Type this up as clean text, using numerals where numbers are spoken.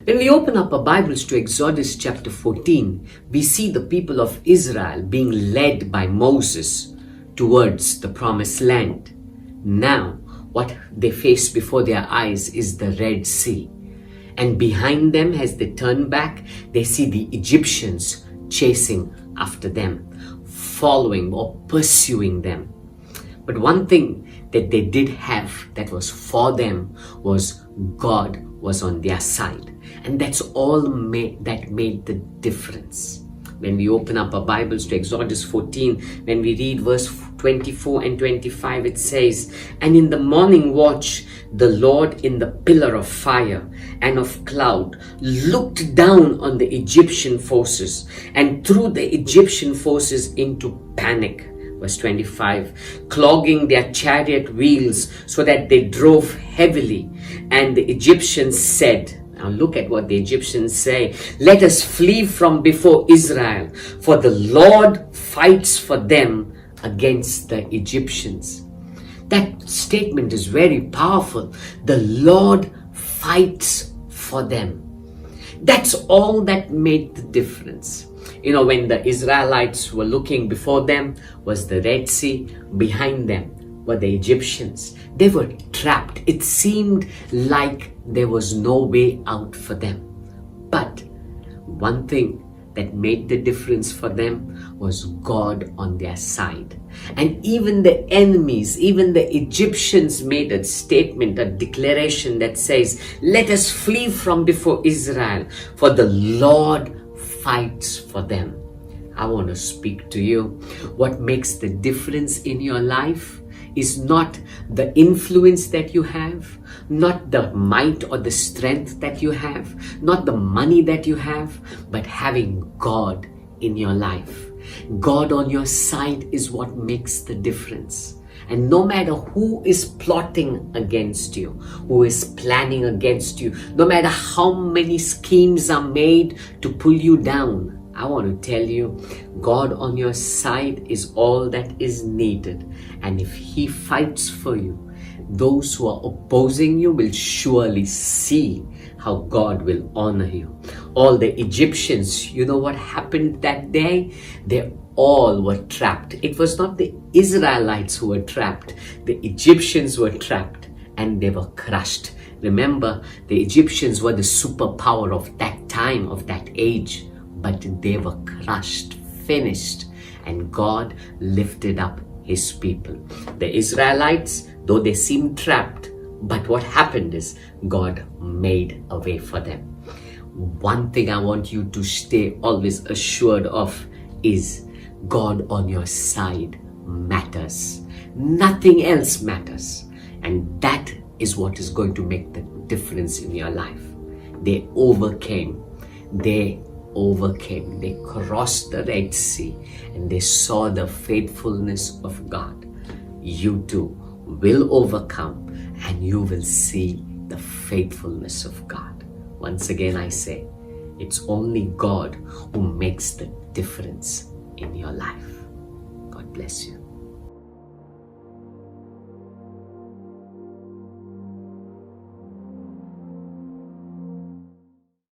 When we open up our Bibles to Exodus chapter 14, we see the people of Israel being led by Moses towards the promised land. Now, what they face before their eyes is the Red Sea. And behind them, as they turn back, they see the Egyptians chasing after them, following or pursuing them. But one thing that they did have that was for them was God was on their side. And that's all that made the difference. When we open up our Bibles to Exodus 14, when we read verse 24 and 25, it says, "And in the morning watch, the Lord in the pillar of fire and of cloud looked down on the Egyptian forces and threw the Egyptian forces into panic." Verse 25, "clogging their chariot wheels so that they drove heavily. And the Egyptians said," now look at what the Egyptians say, "Let us flee from before Israel, for the Lord fights for them against the Egyptians." That statement is very powerful. The Lord fights for them. That's all that made the difference. When the Israelites were looking, before them was the Red Sea, behind them were the Egyptians. They were trapped. It seemed like there was no way out for them. But one thing that made the difference for them was God on their side. And even the enemies, even the Egyptians made a statement, a declaration that says, "Let us flee from before Israel, for the Lord fights for them." I want to speak to you. What makes the difference in your life is not the influence that you have, not the might or the strength that you have, not the money that you have, but having God in your life. God on your side is what makes the difference. And no matter who is plotting against you, who is planning against you, no matter how many schemes are made to pull you down, I want to tell you, God on your side is all that is needed. And if He fights for you, those who are opposing you will surely see how God will honor you. All the Egyptians, you know what happened that day? They all were trapped. It was not the Israelites who were trapped. The Egyptians were trapped and they were crushed. Remember, the Egyptians were the superpower of that time, of that age, but they were crushed, finished, and God lifted up His people. The Israelites, though they seemed trapped, but what happened is God made a way for them. One thing I want you to stay always assured of is God on your side matters. Nothing else matters. And that is what is going to make the difference in your life. They overcame. They crossed the Red Sea and they saw the faithfulness of God. You too will overcome and you will see the faithfulness of God. Once again I say, it's only God who makes the difference in your life. God bless you.